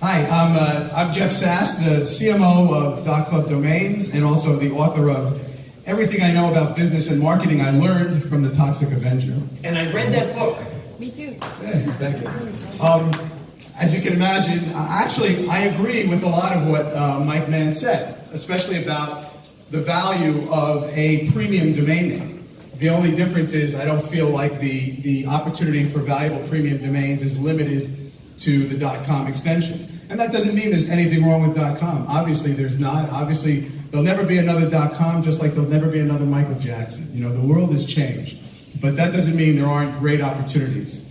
Hi, I'm Jeff Sass, the CMO of .club Domains, and also the author of Everything I Know About Business and Marketing I Learned from the Toxic Avenger. And I read that book. Me too. Hey, thank you. As you can imagine, actually, I agree with a lot of what Mike Mann said, especially about the value of a premium domain name. The only difference is I don't feel like the opportunity for valuable premium domains is limited to the .com extension. And that doesn't mean there's anything wrong with .com. Obviously, there's not. Obviously, there'll never be another .com, just like there'll never be another Michael Jackson. You know, the world has changed. But that doesn't mean there aren't great opportunities.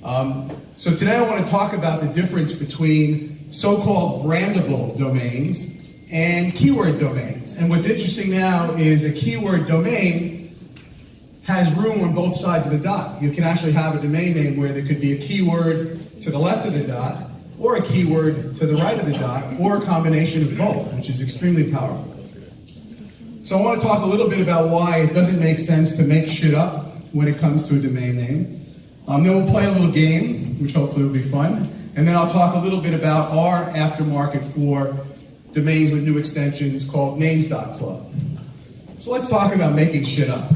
So today I want to talk about the difference between so-called brandable domains and keyword domains. And what's interesting now is a keyword domain has room on both sides of the dot. You can actually have a domain name where there could be a keyword to the left of the dot, or a keyword to the right of the dot, or a combination of both, which is extremely powerful. So I want to talk a little bit about why it doesn't make sense to make shit up when it comes to a domain name. Then we'll play a little game, which hopefully will be fun. And then I'll talk a little bit about our aftermarket for domains with new extensions called Names.club. So let's talk about making shit up.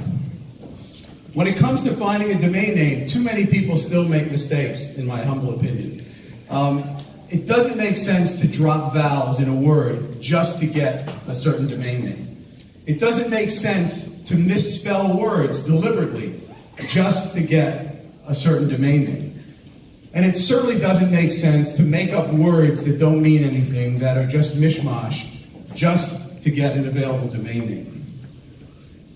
When it comes to finding a domain name, too many people still make mistakes, in my humble opinion. It doesn't make sense to drop vowels in a word just to get a certain domain name. It doesn't make sense to misspell words deliberately just to get a certain domain name. And it certainly doesn't make sense to make up words that don't mean anything, that are just mishmash, just to get an available domain name.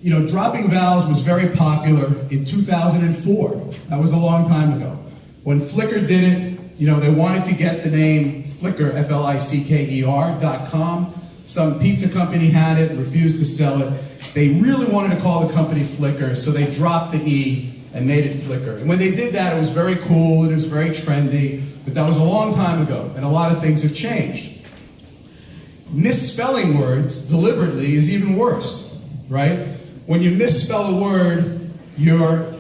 You know, dropping vowels was very popular in 2004. That was a long time ago. When Flickr did it, you know, they wanted to get the name Flickr, Flicker.com. Some pizza company had it, refused to sell it. They really wanted to call the company Flickr, so they dropped the E and made it Flickr. And when they did that, it was very cool, and it was very trendy, but that was a long time ago, and a lot of things have changed. Misspelling words deliberately is even worse, right? When you misspell a word, you're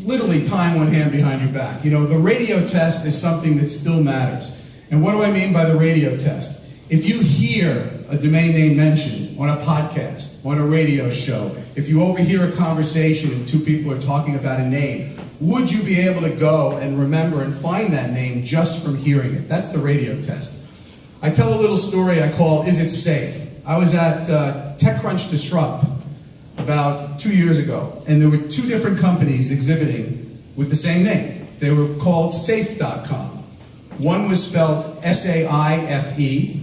literally tying one hand behind your back. You know, the radio test is something that still matters. And what do I mean by the radio test? If you hear a domain name mentioned on a podcast, on a radio show, if you overhear a conversation and two people are talking about a name, would you be able to go and remember and find that name just from hearing it? That's the radio test. I tell a little story I call, Is It Safe? I was at TechCrunch Disrupt about 2 years ago, and there were two different companies exhibiting with the same name. They were called Safe.com. One was spelled S-A-I-F-E,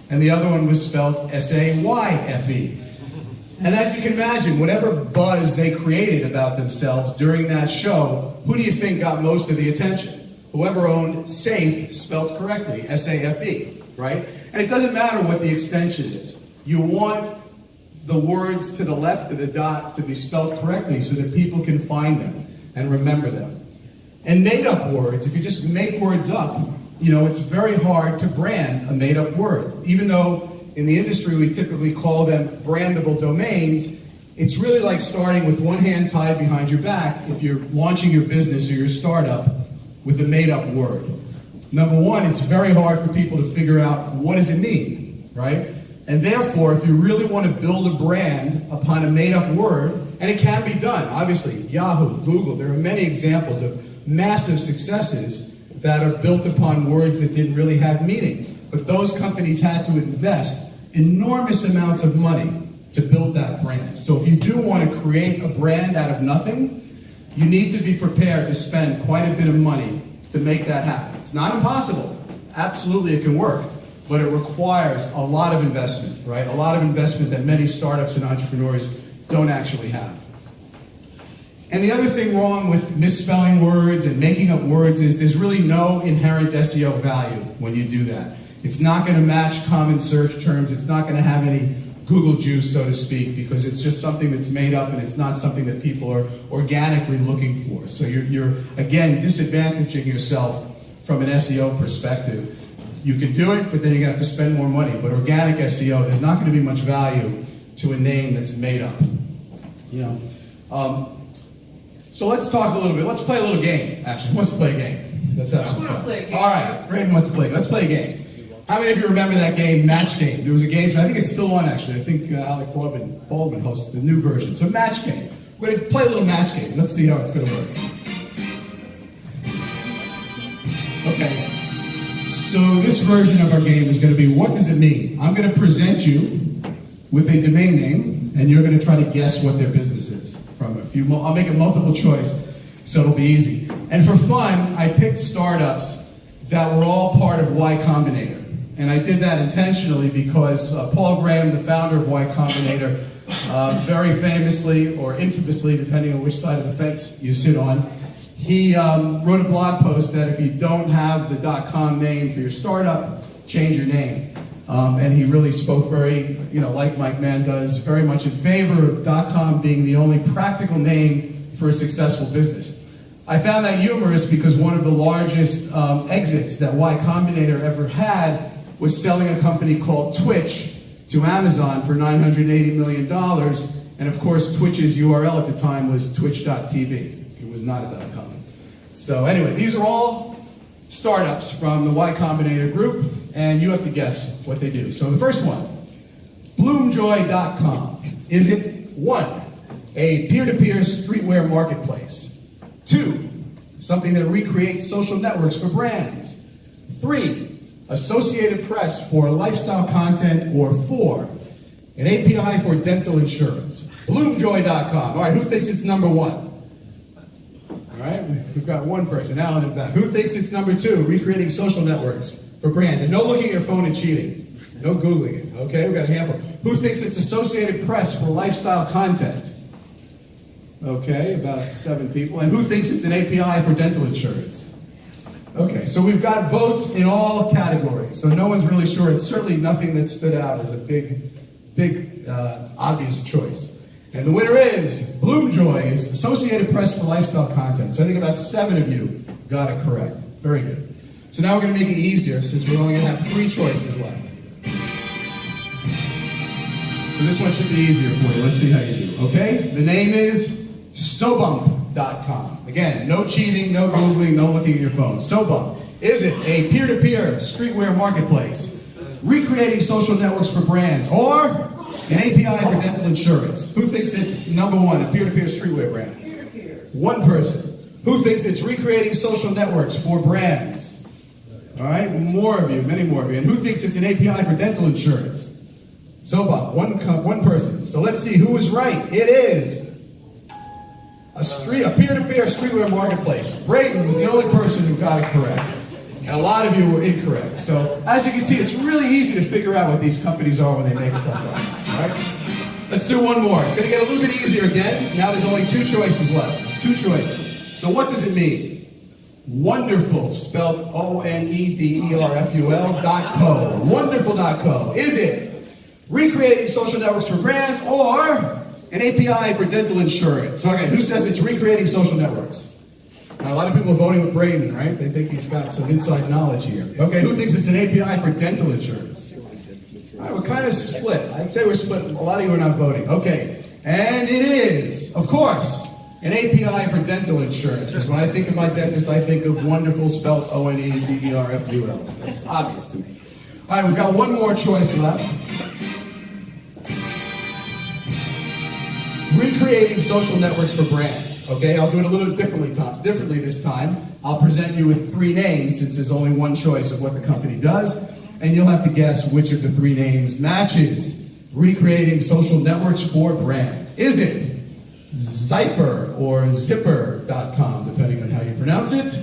and the other one was spelled S-A-Y-F-E. And as you can imagine, whatever buzz they created about themselves during that show, who do you think got most of the attention? Whoever owned Safe, spelled correctly, S-A-F-E, right? And it doesn't matter what the extension is. You want the words to the left of the dot to be spelled correctly so that people can find them and remember them. And made-up words, if you just make words up, you know, it's very hard to brand a made-up word. Even though in the industry we typically call them brandable domains, it's really like starting with one hand tied behind your back if you're launching your business or your startup with a made-up word. Number one, it's very hard for people to figure out what does it mean, right? And therefore, if you really want to build a brand upon a made-up word, and it can be done, obviously, Yahoo, Google, there are many examples of massive successes that are built upon words that didn't really have meaning. But those companies had to invest enormous amounts of money to build that brand. So if you do want to create a brand out of nothing, you need to be prepared to spend quite a bit of money to make that happen. It's not impossible. Absolutely, it can work. But it requires a lot of investment, right? A lot of investment that many startups and entrepreneurs don't actually have. And the other thing wrong with misspelling words and making up words is there's really no inherent SEO value when you do that. It's not going to match common search terms. It's not going to have any Google juice, so to speak, because it's just something that's made up and it's not something that people are organically looking for. So you're again, disadvantaging yourself from an SEO perspective. You can do it, but then you're going to have to spend more money. But organic SEO, there's not going to be much value to a name that's made up. You know. So let's talk a little bit. Let's play a little game, actually. Who wants to play a game? Let's have some fun. All right, Braden wants to play. Let's play a game. How many of you remember that game, Match Game? There was a game show, I think it's still on actually. I think Alec Baldwin hosts the new version. So Match Game. We're going to play a little Match Game. Let's see how it's going to work. Okay. So this version of our game is going to be, what does it mean? I'm going to present you with a domain name, and you're going to try to guess what their business is. From a few, I'll make it multiple choice, so it'll be easy. And for fun, I picked startups that were all part of Y Combinator. And I did that intentionally because Paul Graham, the founder of Y Combinator, very famously or infamously, depending on which side of the fence you sit on, he wrote a blog post that if you don't have the .com name for your startup, change your name. And he really spoke very, like Mike Mann does, very much in favor of .com being the only practical name for a successful business. I found that humorous because one of the largest exits that Y Combinator ever had was selling a company called Twitch to Amazon for $980 million. And of course, Twitch's URL at the time was twitch.tv. It was not a .com. So anyway, these are all startups from the Y Combinator group, and you have to guess what they do. So the first one, bloomjoy.com. Is it 1, a peer-to-peer streetwear marketplace? 2, something that recreates social networks for brands? 3, Associated Press for lifestyle content? Or 4, an API for dental insurance? Bloomjoy.com. All right, who thinks it's number 1? All right, we've got one person, Alan in the back. Who thinks it's number 2, recreating social networks for brands? And no looking at your phone and cheating. No Googling it, okay? We've got a handful. Who thinks it's Associated Press for lifestyle content? Okay, about 7 people. And who thinks it's an API for dental insurance? Okay, so we've got votes in all categories. So no one's really sure. It's certainly nothing that stood out as a big, obvious choice. And the winner is Bloomjoy, is Associated Press for lifestyle content. So I think about 7 of you got it correct. Very good. So now we're going to make it easier since we're only going to have 3 choices left. So this one should be easier for you. Let's see how you do. Okay? The name is SoBump.com. Again, no cheating, no Googling, no looking at your phone. SoBump. Is it a peer-to-peer streetwear marketplace, recreating social networks for brands, or an API for dental insurance? Who thinks it's number 1, a peer-to-peer streetwear brand? Peer-to-peer. 1 person. Who thinks it's recreating social networks for brands? All right, more of you, many more of you. And who thinks it's an API for dental insurance? SoBump, one person. So let's see who was right. It is a peer-to-peer streetwear marketplace. Brayden was the only person who got it correct. And a lot of you were incorrect. So as you can see, it's really easy to figure out what these companies are when they make stuff up. All right? Let's do one more. It's going to get a little bit easier again. Now there's only 2 choices left. 2 choices. So what does it mean? Wonderful, spelled ONEDERFUL.co. Wonderful.co. Is it recreating social networks for brands, or an API for dental insurance? Okay, who says it's recreating social networks? Now, a lot of people are voting with Brayden, right? They think he's got some inside knowledge here. Okay, who thinks it's an API for dental insurance? All right, we're kind of split. I'd say we're split. A lot of you are not voting. Okay, and it is, of course, an API for dental insurance. Because when I think of my dentist, I think of wonderful, spelled ONEDERFUL. That's obvious to me. All right, we've got one more choice left. Recreating social networks for brands. Okay, I'll do it a little differently this time. I'll present you with 3 names since there's only 1 choice of what the company does, and you'll have to guess which of the 3 names matches recreating social networks for brands. Is it Zyper or Zipper.com, depending on how you pronounce it,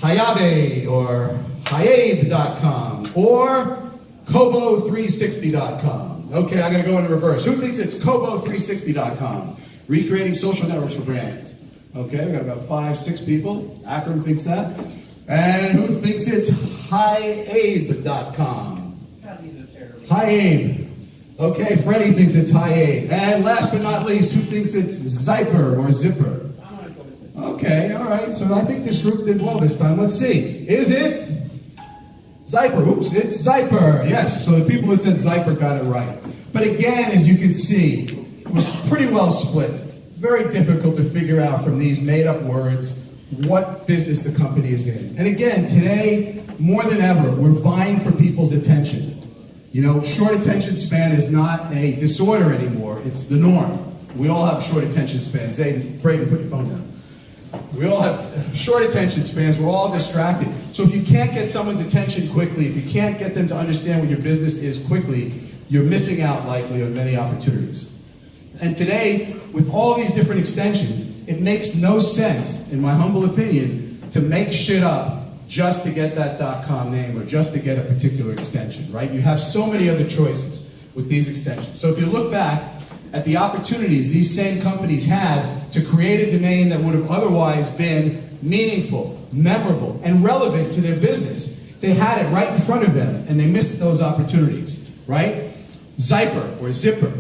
Hayabe or Hayabe.com, or Kobo360.com? Okay, I'm going to go in reverse. Who thinks it's Kobo360.com? Recreating social networks for brands. Okay, we've got about 5, 6 people. Akram thinks that. And who thinks it's Hayabe.com? Hayabe. Okay, Freddie thinks it's Hayabe. And last but not least, who thinks it's Zyper or Zipper? Okay, all right. So I think this group did well this time. Let's see. Is it Zyper? Oops, it's Zyper. Yes, so the people that said Zyper got it right. But again, as you can see, it was pretty well split. Very difficult to figure out from these made-up words what business the company is in. And again, today, more than ever, we're vying for people's attention. You know, short attention span is not a disorder anymore, it's the norm. We all have short attention spans. Brayden, put your phone down. We all have short attention spans, we're all distracted. So if you can't get someone's attention quickly, if you can't get them to understand what your business is quickly, you're missing out likely on many opportunities. And today, with all these different extensions, it makes no sense, in my humble opinion, to make shit up just to get that .com name or just to get a particular extension, right? You have so many other choices with these extensions. So if you look back at the opportunities these same companies had to create a domain that would have otherwise been meaningful, memorable, and relevant to their business, they had it right in front of them and they missed those opportunities, right? Zyper or Zipper,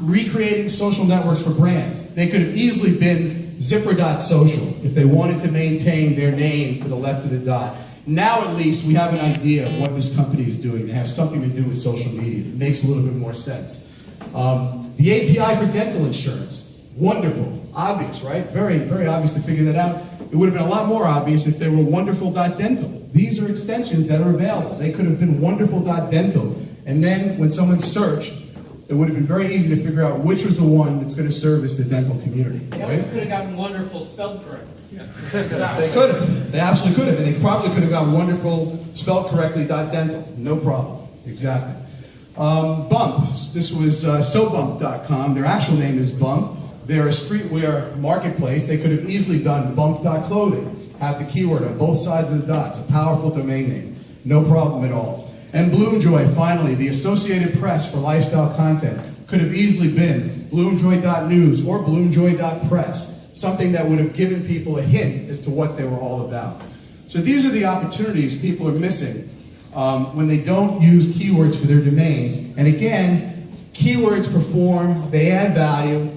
recreating social networks for brands. They could have easily been Zipper.social if they wanted to maintain their name to the left of the dot. Now at least we have an idea of what this company is doing. They have something to do with social media. It makes a little bit more sense. The API for dental insurance, wonderful, obvious, right? Very, very obvious to figure that out. It would have been a lot more obvious if they were wonderful.dental. These are extensions that are available. They could have been wonderful.dental. And then when someone searched, it would have been very easy to figure out which was the one that's going to service the dental community. They also could have gotten wonderful spelled correctly. Yeah. They could have. They absolutely could have. And they probably could have gotten wonderful spelled correctly .dental. No problem. Exactly. Bump. This was sobump.com. Their actual name is Bump. They're a streetwear marketplace. They could have easily done bump.clothing. Have the keyword on both sides of the dot. It's a powerful domain name. No problem at all. And Bloomjoy, finally, the Associated Press for lifestyle content, could have easily been bloomjoy.news or bloomjoy.press, something that would have given people a hint as to what they were all about. So these are the opportunities people are missing when they don't use keywords for their domains. And again, keywords perform, they add value.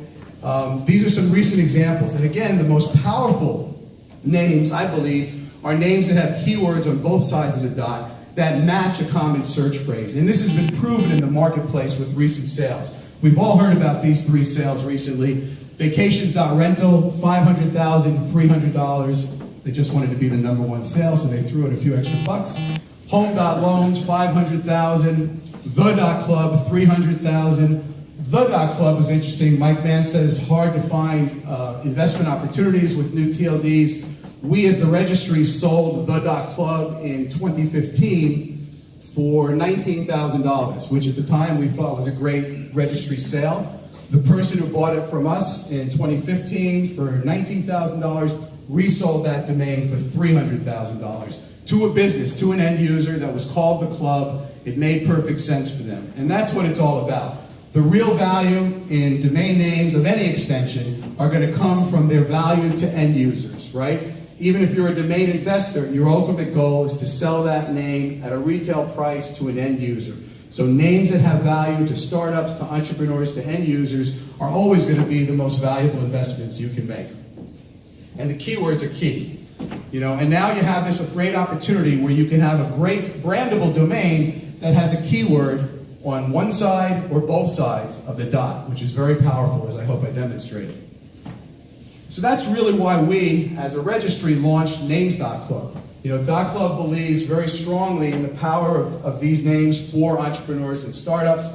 These are some recent examples. And again, the most powerful names, I believe, are names that have keywords on both sides of the dot that match a common search phrase. And this has been proven in the marketplace with recent sales. We've all heard about these three sales recently. Vacations.rental, $500,000, $300. They just wanted to be the #1 sale, so they threw in a few extra bucks. Home.loans, $500,000. The.club, $300,000. The.club was interesting. Mike Mann said it's hard to find investment opportunities with new TLDs. We, as the registry, sold the.club in 2015 for $19,000, which at the time we thought was a great registry sale. The person who bought it from us in 2015 for $19,000 resold that domain for $300,000 to a business, to an end user that was called the club. It made perfect sense for them. And that's what it's all about. The real value in domain names of any extension are going to come from their value to end users, right? Even if you're a domain investor, your ultimate goal is to sell that name at a retail price to an end user. So names that have value to startups, to entrepreneurs, to end users are always going to be the most valuable investments you can make. And the keywords are key. You know, and now you have this great opportunity where you can have a great brandable domain that has a keyword on one side or both sides of the dot, which is very powerful, as I hope I demonstrated. So that's really why we, as a registry, launched Names.club. You know, .club believes very strongly in the power of these names for entrepreneurs and startups,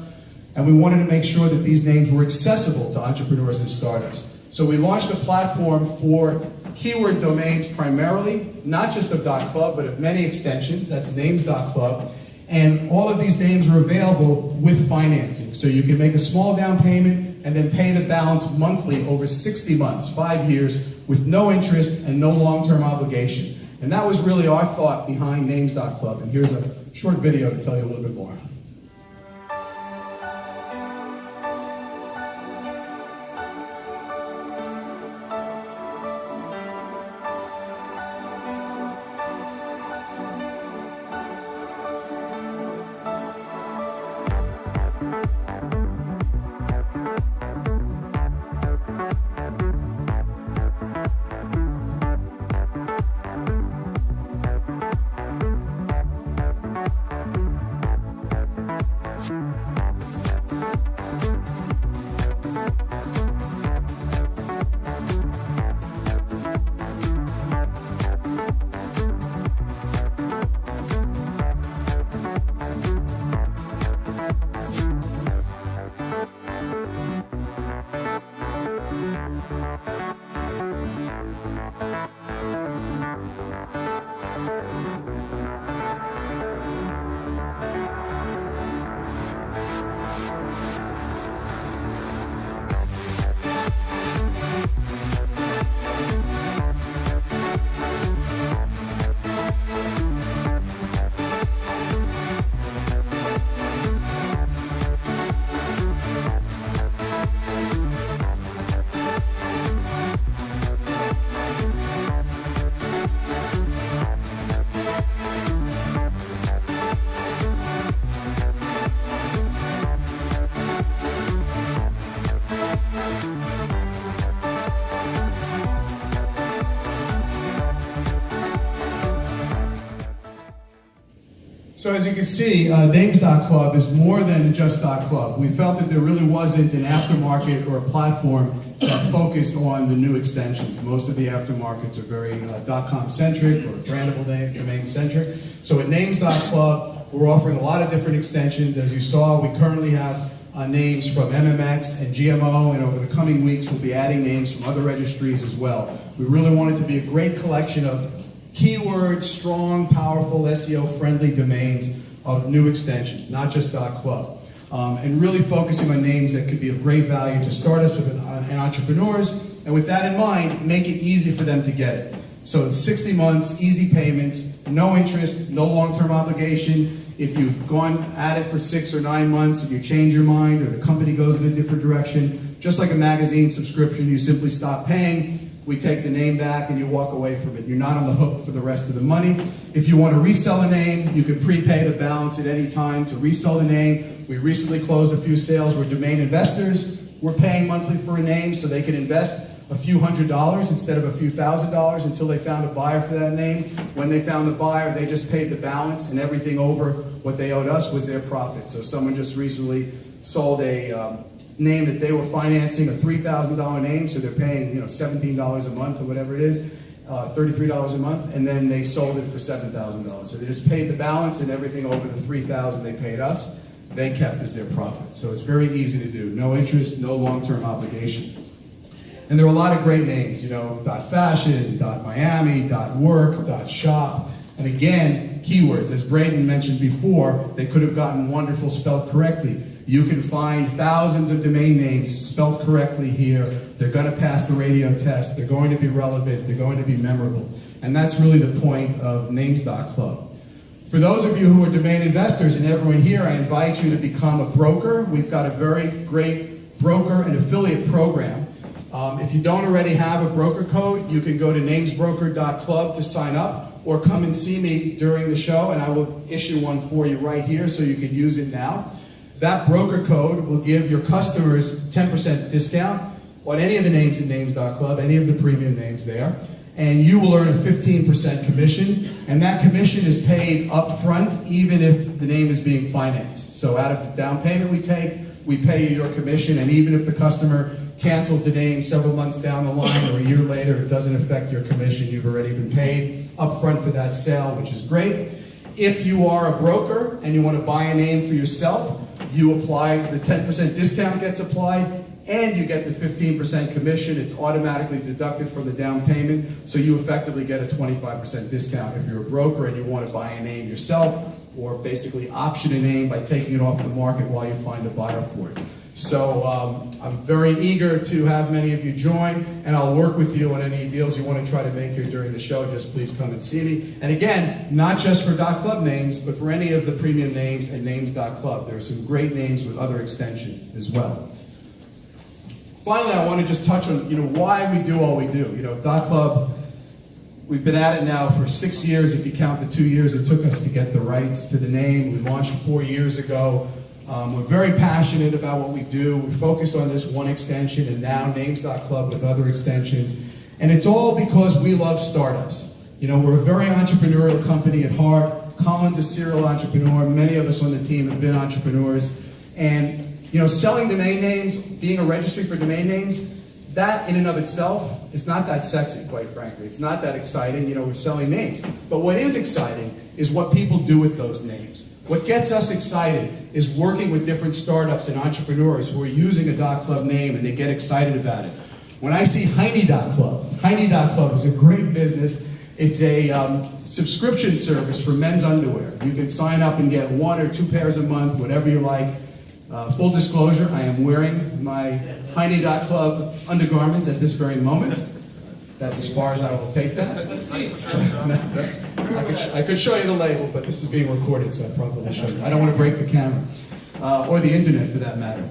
and we wanted to make sure that these names were accessible to entrepreneurs and startups. So we launched a platform for keyword domains primarily, not just of .club, but of many extensions. That's Names.club. And all of these names are available with financing. So you can make a small down payment and then pay the balance monthly over 60 months, 5 years, with no interest and no long-term obligation. And that was really our thought behind Names.club. And here's a short video to tell you a little bit more. So as you can see, Names.club is more than just .club. We felt that there really wasn't an aftermarket or a platform that focused on the new extensions. Most of the aftermarkets are very .com-centric or Brandable domain-centric. So at Names.club, we're offering a lot of different extensions. As you saw, we currently have names from MMX and GMO, and over the coming weeks, we'll be adding names from other registries as well. We really want it to be a great collection of keywords, strong, powerful, SEO-friendly domains of new extensions, not just .club. And really focusing on names that could be of great value to startups and entrepreneurs, and with that in mind, make it easy for them to get it. So 60 months, easy payments, no interest, no long-term obligation. If you've gone at it for 6 or 9 months, if you change your mind or the company goes in a different direction, just like a magazine subscription, you simply stop paying. We take the name back and you walk away from it. You're not on the hook for the rest of the money. If you want to resell a name, you can prepay the balance at any time to resell the name. We recently closed a few sales. We're domain investors. We're paying monthly for a name so they can invest a few $100s instead of a few $1,000s until they found a buyer for that name. When they found the buyer, they just paid the balance, and everything over what they owed us was their profit. So someone just recently sold a name that they were financing, a $3,000 name, so they're paying $17 a month or whatever it is, $33 a month, and then they sold it for $7,000. So they just paid the balance, and everything over the $3,000 they paid us, they kept as their profit. So it's very easy to do. No interest, no long-term obligation. And there are a lot of great names, .fashion, .miami, .work, .shop, and again, keywords. As Braden mentioned before, they could have gotten wonderful spelled correctly. You can find thousands of domain names spelled correctly here. They're going to pass the radio test. They're going to be relevant. They're going to be memorable. And that's really the point of Names.club. For those of you who are domain investors and everyone here, I invite you to become a broker. We've got a very great broker and affiliate program. If you don't already have a broker code, you can go to namesbroker.club to sign up, or come and see me during the show, and I will issue one for you right here so you can use it now. That broker code will give your customers 10% discount on any of the names in Names.club, any of the premium names there, and you will earn a 15% commission, and that commission is paid up front even if the name is being financed. So out of the down payment we pay you your commission, and even if the customer cancels the name several months down the line or a year later, it doesn't affect your commission. You've already been paid up front for that sale, which is great. If you are a broker and you want to buy a name for yourself, you apply, the 10% discount gets applied, and you get the 15% commission. It's automatically deducted from the down payment, so you effectively get a 25% discount if you're a broker and you want to buy a name yourself, or basically option a name by taking it off the market while you find a buyer for it. So I'm very eager to have many of you join, and I'll work with you on any deals you want to try to make here during the show. Just please come and see me. And again, not just for .club names, but for any of the premium names and Names.club. There are some great names with other extensions as well. Finally, I want to just touch on why we do all we do. .club, we've been at it now for 6 years. If you count the 2 years it took us to get the rights to the name. We launched 4 years ago. We're very passionate about what we do. We focus on this one extension and now Names.club with other extensions. And it's all because we love startups. We're a very entrepreneurial company at heart. Colin's a serial entrepreneur. Many of us on the team have been entrepreneurs. And selling domain names, being a registry for domain names, that in and of itself is not that sexy, quite frankly. It's not that exciting. We're selling names. But what is exciting is what people do with those names. What gets us excited is working with different startups and entrepreneurs who are using a .club name and they get excited about it. When I see Heiny.club is a great business. It's a subscription service for men's underwear. You can sign up and get 1 or 2 pairs a month, whatever you like. Full disclosure, I am wearing my Heiny.club undergarments at this very moment. That's as far as I will take that. I could show you the label, but this is being recorded, so I probably should. I don't want to break the camera, or the internet for that matter.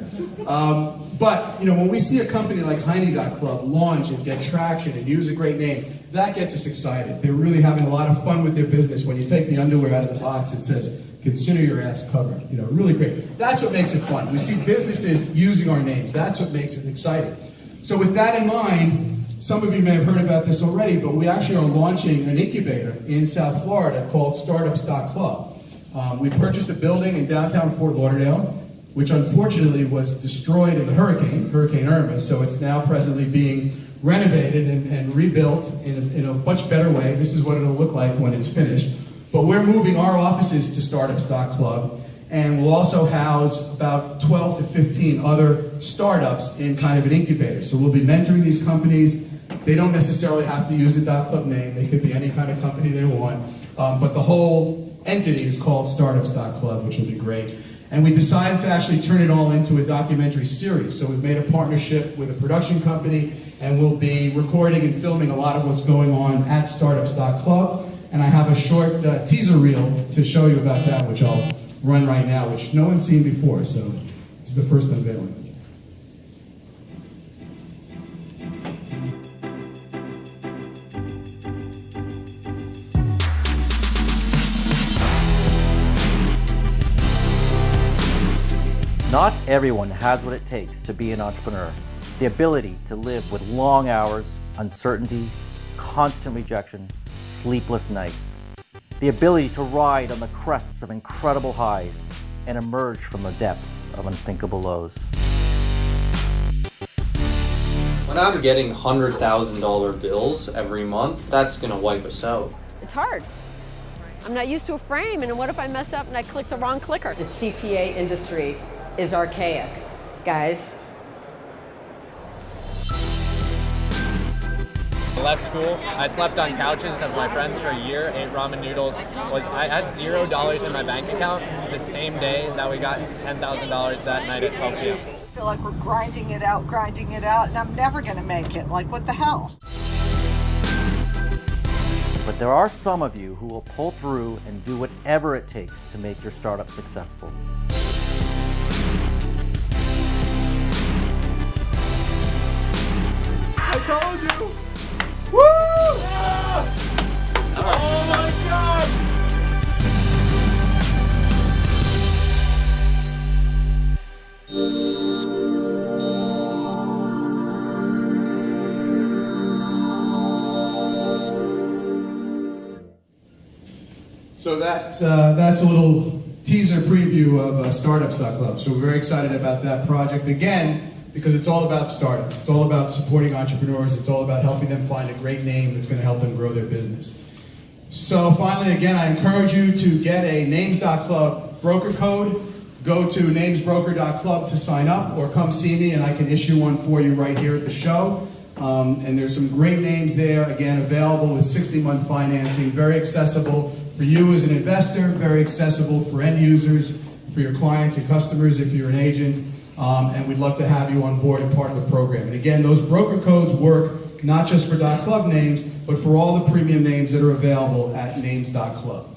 But when we see a company like Heiny.club launch and get traction and use a great name, that gets us excited. They're really having a lot of fun with their business. When you take the underwear out of the box, it says, "Consider your ass covered." Really great. That's what makes it fun. We see businesses using our names. That's what makes it exciting. So with that in mind, some of you may have heard about this already, but we actually are launching an incubator in South Florida called Startups.club. We purchased a building in downtown Fort Lauderdale, which unfortunately was destroyed in the Hurricane Irma, so it's now presently being renovated and rebuilt in a much better way. This is what it'll look like when it's finished. But we're moving our offices to startups.club, and we'll also house about 12 to 15 other startups in kind of an incubator. So we'll be mentoring these companies. They don't necessarily have to use a .club name. They could be any kind of company they want. But the whole entity is called startups.club, which will be great. And we decided to actually turn it all into a documentary series. So we've made a partnership with a production company, and we'll be recording and filming a lot of what's going on at startups.club. And I have a short teaser reel to show you about that, which I'll run right now, which no one's seen before, so this is the first unveiling. Not everyone has what it takes to be an entrepreneur. The ability to live with long hours, uncertainty, constant rejection, sleepless nights. The ability to ride on the crests of incredible highs and emerge from the depths of unthinkable lows. When I'm getting $100,000 bills every month, that's gonna wipe us out. It's hard. I'm not used to a frame, and what if I mess up and I click the wrong clicker? The CPA industry is archaic, guys. I left school, I slept on couches with my friends for a year, ate ramen noodles. I had $0 in my bank account the same day that we got $10,000 that night at 12 p.m. I feel like we're grinding it out, and I'm never gonna make it. Like, what the hell? But there are some of you who will pull through and do whatever it takes to make your startup successful. I told you! Woo! Yeah! Oh my God! So that's a little teaser preview of startups.club. So we're very excited about that project. Again, because it's all about startups. It's all about supporting entrepreneurs. It's all about helping them find a great name that's going to help them grow their business. So finally, again, I encourage you to get a Names.club broker code. Go to namesbroker.club to sign up, or come see me and I can issue one for you right here at the show. And there's some great names there, again, available with 60-month financing, very accessible for you as an investor, very accessible for end users, for your clients and customers if you're an agent. And we'd love to have you on board and part of the program. And again, those broker codes work not just for .club names, but for all the premium names that are available at names.club.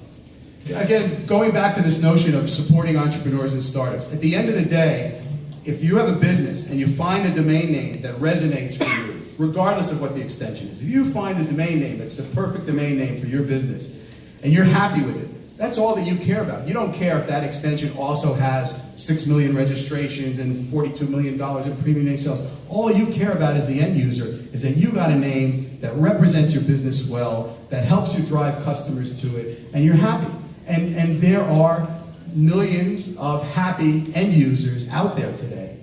Again, going back to this notion of supporting entrepreneurs and startups, at the end of the day, if you have a business and you find a domain name that resonates for you, regardless of what the extension is, if you find a domain name that's the perfect domain name for your business, and you're happy with it, that's all that you care about. You don't care if that extension also has 6 million registrations and $42 million in premium name sales. All you care about as the end user is that you got a name that represents your business well, that helps you drive customers to it, and you're happy. And there are millions of happy end users out there today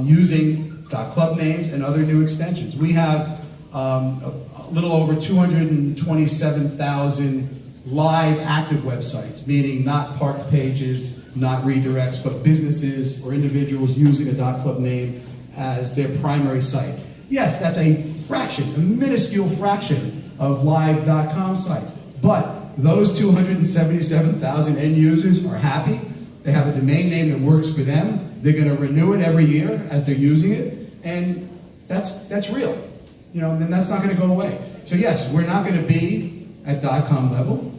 using .club names and other new extensions. We have a little over 227,000 live active websites, meaning not parked pages, not redirects, but businesses or individuals using a .club name as their primary site. Yes, that's a fraction, a minuscule fraction of live .com sites, but those 277,000 end users are happy. They have a domain name that works for them. They're going to renew it every year as they're using it, and that's real. You know, and that's not going to go away. So yes, we're not going to be at .com level.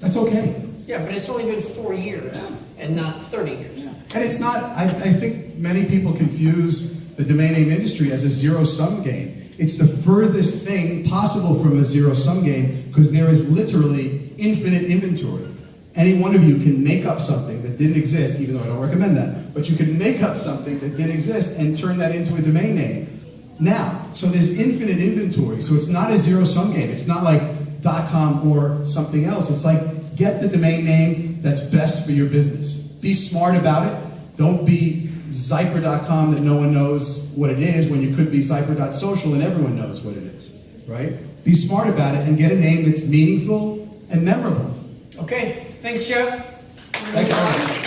That's okay. Yeah, but it's only been 4 years and not 30 years. Yeah. And it's not, I think many people confuse the domain name industry as a zero-sum game. It's the furthest thing possible from a zero-sum game because there is literally infinite inventory. Any one of you can make up something that didn't exist, even though I don't recommend that, but you can make up something that didn't exist and turn that into a domain name. Now, so there's infinite inventory, so it's not a zero-sum game. It's not like .com or something else. It's like, get the domain name that's best for your business. Be smart about it. Don't be Zyper.com that no one knows what it is when you could be Zyper.social and everyone knows what it is, right? Be smart about it and get a name that's meaningful and memorable. Okay, thanks, Jeff. Thank you.